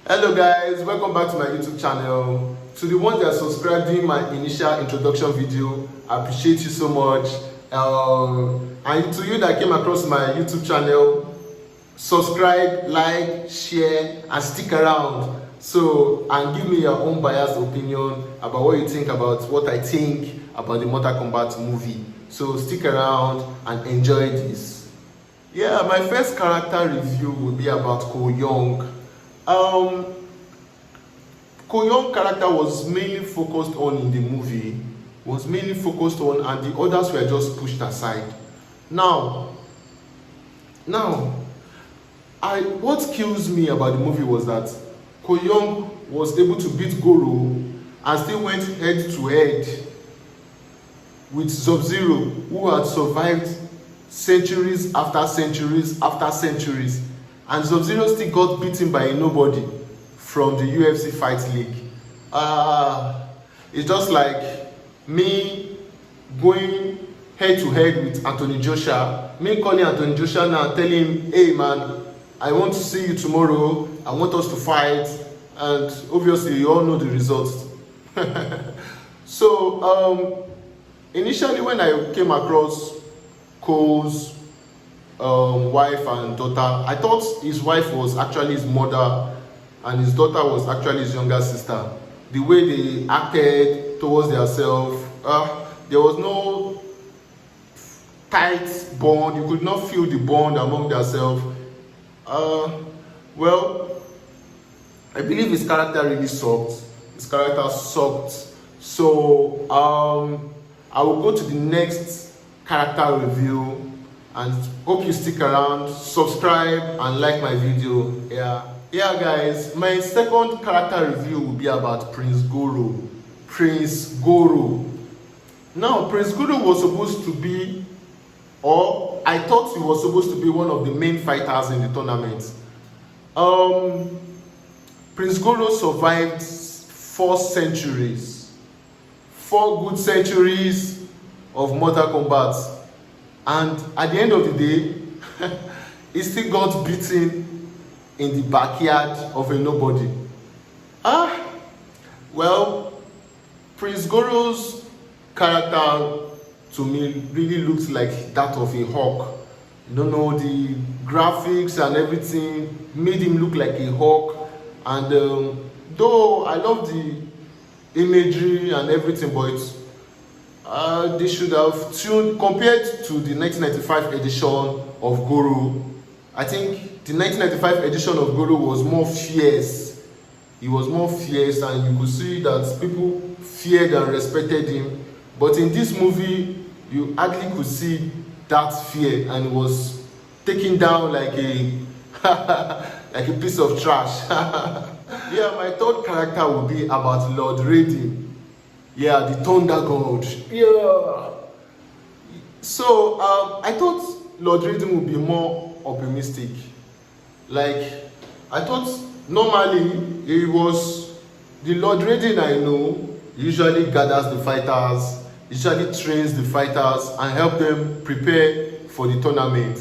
Hello guys, welcome back to my YouTube channel. To the ones that subscribed during my initial introduction video, I appreciate you so much. And to you that came across my YouTube channel, subscribe, like, share, and stick around. And give me your own biased opinion about what you think about what I think about the Mortal Kombat movie. So stick around and enjoy this. Yeah, my first character review will be about Ko Young. Ko Young character was mainly focused on in the movie, and the others were just pushed aside. What kills me about the movie was that Ko Young was able to beat Goro and still went head to head with Subzero, who had survived centuries after centuries after centuries, and Subzero still got beaten by a nobody from the UFC Fight League. It's just like me going head to head with Anthony Joshua, me calling Anthony Joshua now and telling him, hey man, I want to see you tomorrow, I want us to fight, and obviously you all know the results. Initially when I came across Cole's wife and daughter, I thought his wife was actually his mother and his daughter was actually his younger sister. The way they acted towards themselves, there was no tight bond. You could not feel the bond among themselves. Well, I believe his character really sucked. So I will go to the next character review, and hope you stick around, subscribe and like my video. Yeah guys, my second character review will be about Prince Goro. Now Prince Goro was supposed to be, or I thought he was supposed to be, one of the main fighters in the tournament. Prince Goro survived 4 good centuries of Mortal Kombat, and at the end of the day he still got beaten in the backyard of a nobody. Well, Prince Goro's character to me really looks like that of a hawk. You know, the graphics and everything made him look like a hawk, and though I love the imagery and everything, but they should have tuned, compared to the 1995 edition of Goro. I think the 1995 edition of Goro was more fierce. He was more fierce, and you could see that people feared and respected him. But in this movie, you hardly could see that fear, and he was taken down like a like a piece of trash. Yeah, my third character will be about Lord Raiden. Yeah, the Thunder God. Yeah. So I thought Lord Raiden would be more optimistic. Like, I thought normally it was the Lord Raiden I know usually gathers the fighters, usually trains the fighters and help them prepare for the tournament.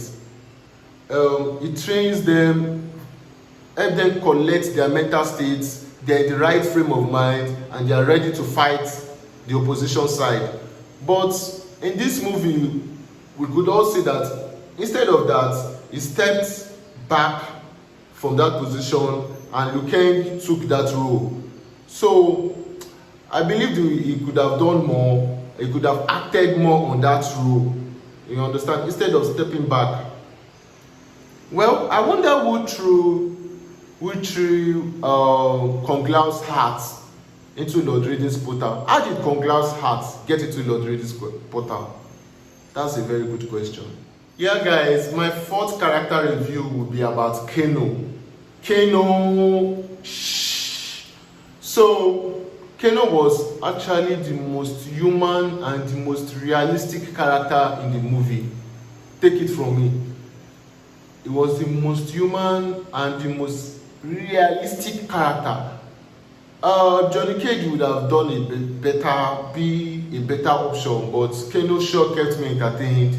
He trains them, help them collect their mental states, they're in the right frame of mind, and they are ready to fight the opposition side. But in this movie, we could all see that instead of that, he stepped back from that position and Liu Kang took that role. So I believe he could have done more, he could have acted more on that role, you understand, instead of stepping back. Well, I wonder who threw Kung Lao's heart into Lord Raiden's portal. How did Kung Lao's heart get into Lord Raiden's portal? That's a very good question. Yeah guys, my fourth character review will be about Kano. So Kano was actually the most human and the most realistic character in the movie. Take it from me. It was the most human and the most realistic character. Johnny Cage would have done a better option, but Kano sure kept me entertained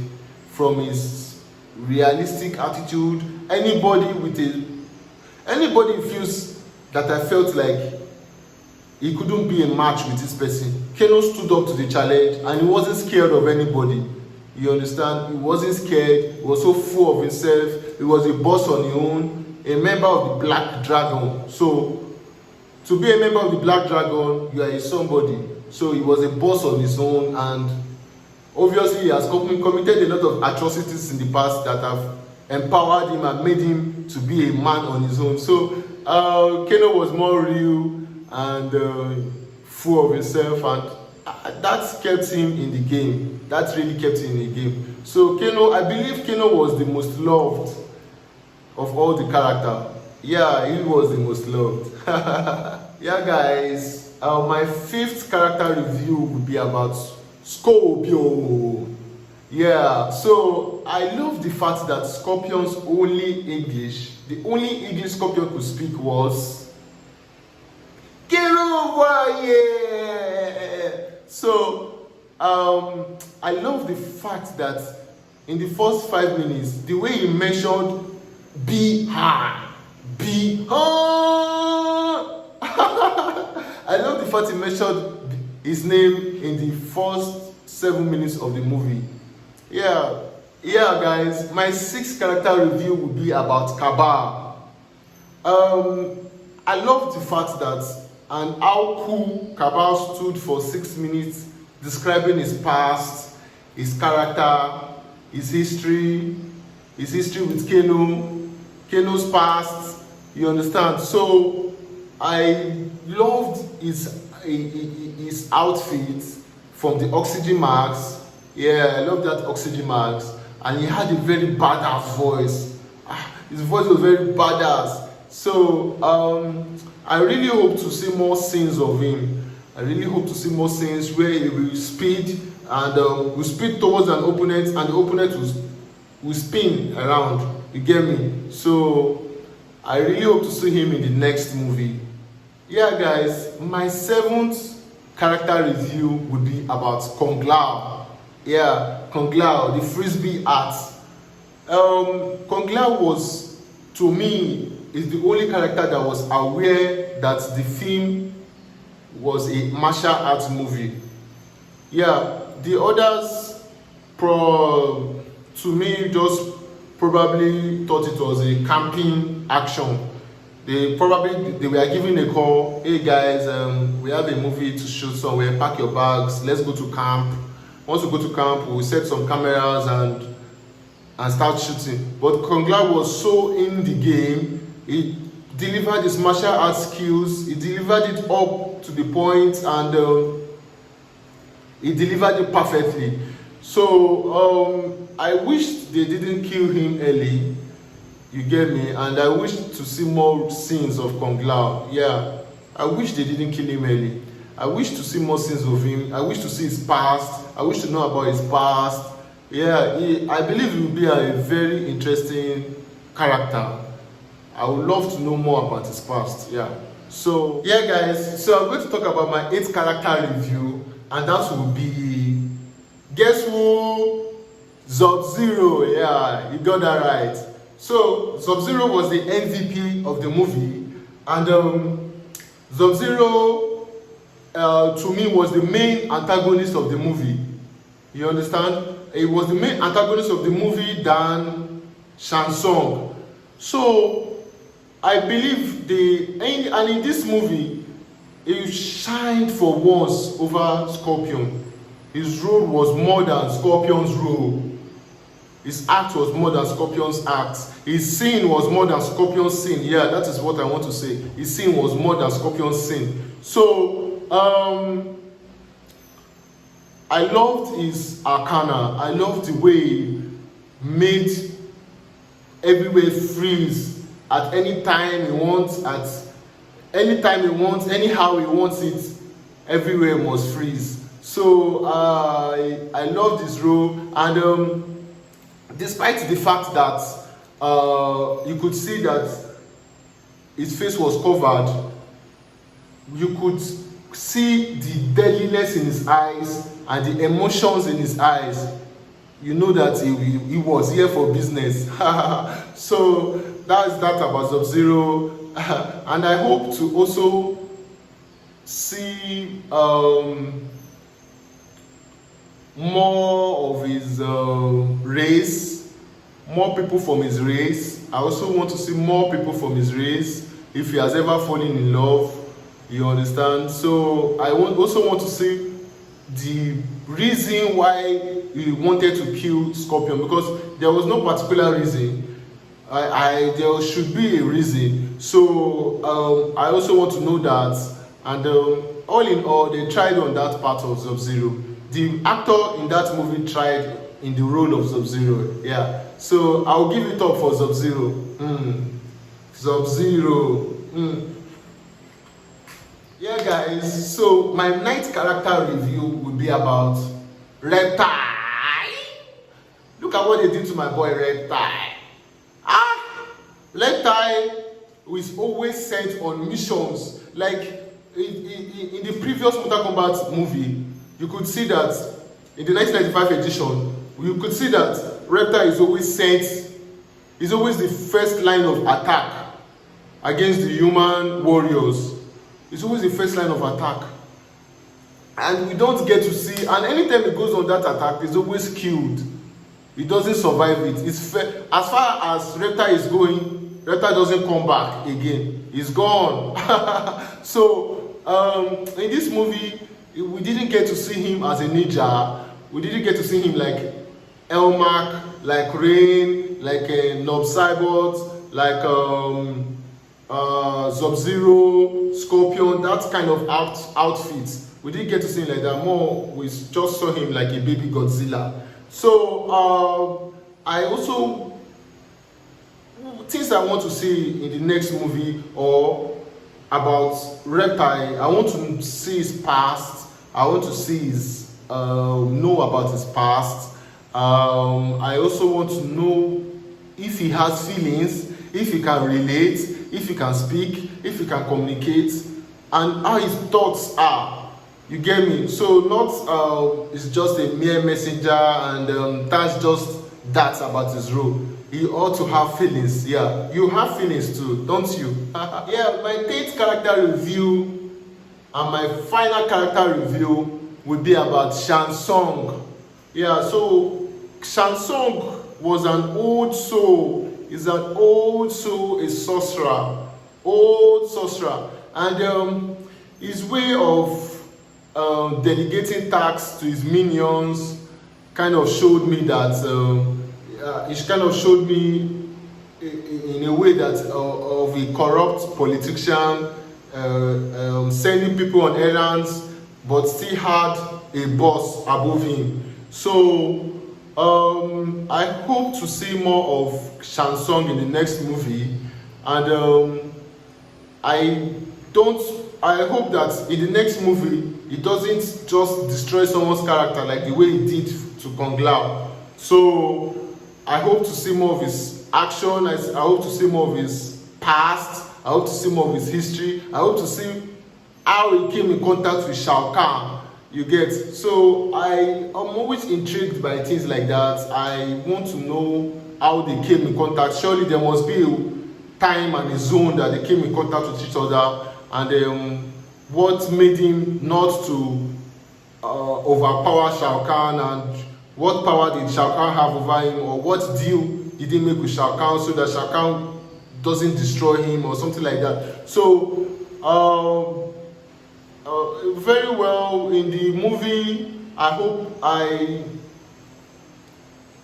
from his realistic attitude. Anybody feels that I felt like he couldn't be a match with this person. Kano stood up to the challenge and he wasn't scared of anybody. You understand? He wasn't scared. He was so full of himself. He was a boss on his own, a member of the Black Dragon. So to be a member of the Black Dragon, you are a somebody. So he was a boss on his own, and obviously he has committed a lot of atrocities in the past that have empowered him and made him to be a man on his own. So Kano was more real and full of himself, and that kept him in the game. That really kept him in the game. So Kano, I believe Kano was the most loved of all the characters. Yeah, he was the most loved. Yeah, guys, my fifth character review would be about Scorpion. Yeah, so I love the fact that Scorpion's the only English Scorpion could speak was "Get over here." So I love the fact that in the first 5 minutes, the way he mentioned "be high," "be high." I love the fact he mentioned his name in the first 7 minutes of the movie. Yeah, guys, my sixth character review would be about Cabal. I love the fact that and how cool Cabal stood for 6 minutes describing his past, his character, his history with Kano's past. You understand? So I loved his outfit from the oxygen mask. Yeah, I love that oxygen mask, and he had a very badass voice. His voice was very badass. So I really hope to see more scenes of him. I really hope to see more scenes where he will speed and will speed towards an opponent, and the opponent will spin around. You get me? So I really hope to see him in the next movie. Yeah, guys, my seventh character review would be about Kung Lao. Yeah, Kung Lao, the frisbee art. Kung Lao was, to me, is the only character that was aware that the film was a martial arts movie. Yeah, the others, to me, just probably thought it was a camping action. They were giving a call, "Hey guys, we have a movie to shoot somewhere, pack your bags, let's go to camp. Once we go to camp, we'll set some cameras and start shooting." But Kung Lao was so in the game, he delivered his martial arts skills, he delivered it up to the point, and he delivered it perfectly. So I wish they didn't kill him early. You get me? And I wish to see more scenes of Kung Lao. Yeah, I wish they didn't kill him early. I wish to see more scenes of him. I wish to see his past. I wish to know about his past. Yeah, I believe he will be a very interesting character. I would love to know more about his past. Yeah. So yeah, guys. So I'm going to talk about my 8th character review, and that will be, guess who? Subzero. Yeah, you got that right. So Subzero was the MVP of the movie, and Subzero to me was the main antagonist of the movie. You understand? He was the main antagonist of the movie than Shang Tsung. So I believe and in this movie, he shined for once over Scorpion. His role was more than Scorpion's role. His act was more than Scorpion's act. His sin was more than Scorpion's sin. Yeah, that is what I want to say. His sin was more than Scorpion's sin. So, I loved his arcana. I loved the way he made everywhere freeze at any time he wants, anyhow he wants it, everywhere must freeze. So, I loved his role, and despite the fact that you could see that his face was covered, you could see the deadliness in his eyes and the emotions in his eyes. You know that he was here for business. So that's that about Subzero. and I hope to also see more of his race, more people from his race. I also want to see more people from his race, if he has ever fallen in love, you understand. So I also want to see the reason why he wanted to kill Scorpion, because there was no particular reason. There should be a reason. So I also want to know that. And all in all, they tried on that part of Subzero. The actor in that movie tried in the role of Subzero. Yeah. So I'll give it up for Subzero. Subzero. Yeah, guys. So my ninth character review will be about Reptile. Look at what they did to my boy Reptile. Reptile is always sent on missions. Like in the previous Mortal Kombat movie, you could see that in the 1995 edition, you could see that Reptile is always sent, is always the first line of attack against the human warriors. It's always the first line of attack. And we don't get to see, and anytime it goes on that attack, it's always killed. It doesn't survive it. It's as far as Reptile is going, Reptile doesn't come back again. He's gone. So in this movie, we didn't get to see him as a ninja. We didn't get to see him like Elmac, like Rain, like Nob Cybot, like Subzero, Scorpion, that kind of outfit. We didn't get to see him like that. More, we just saw him like a baby Godzilla. So I also, things I want to see in the next movie or about Reptile, I want to see his past. I want to see his know about his past. I also want to know if he has feelings, if he can relate, if he can speak, if he can communicate, and how his thoughts are. You get me? So not it's just a mere messenger, and that's just that about his role. He ought to have feelings. Yeah, you have feelings too, don't you? Yeah, my 8th character review and my final character review will be about Shang Tsung. Yeah, so Shang Tsung was an old soul. He's an old soul, a sorcerer, old sorcerer, and his way of delegating tasks to his minions kind of showed me that it kind of showed me in a way that of a corrupt politician sending people on errands but still had a boss above him. So I hope to see more of Shang Tsung in the next movie, and I hope that in the next movie he doesn't just destroy someone's character like the way he did to Kung Lao. So I hope to see more of his action. I hope to see more of his past. I hope to see more of his history. I hope to see how he came in contact with Shao Kahn. You get? So I am always intrigued by things like that. I want to know how they came in contact. Surely there must be a time and a zone that they came in contact with each other, and what made him not to overpower Shao Kahn, and what power did Shao Kahn have over him, or what deal did he make with Shao Kahn so that Shao Kahn doesn't destroy him or something like that. So very well in the movie, I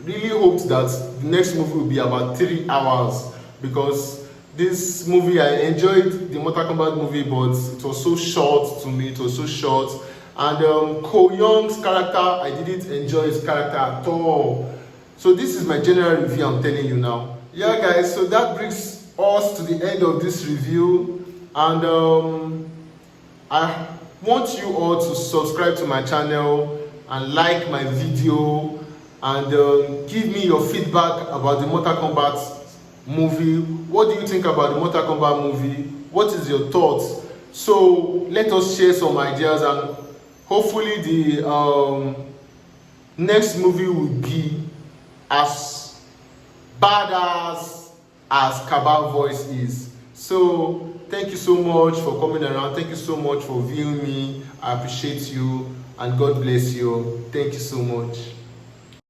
really hoped that the next movie will be about 3 hours, because this movie, I enjoyed the Mortal Kombat movie, but it was so short to me. It was so short. And Ko Young's character, I didn't enjoy his character at all. So this is my general review I'm telling you now. Yeah, guys, so that brings us to the end of this review. And I want you all to subscribe to my channel and like my video, and give me your feedback about the Mortal Kombat movie. What do you think about the Mortal Kombat movie? What is your thoughts? So let us share some ideas, and hopefully the next movie will be as badass as Kabal Voice is. So thank you so much for coming around. Thank you so much for viewing me. I appreciate you, and God bless you. Thank you so much.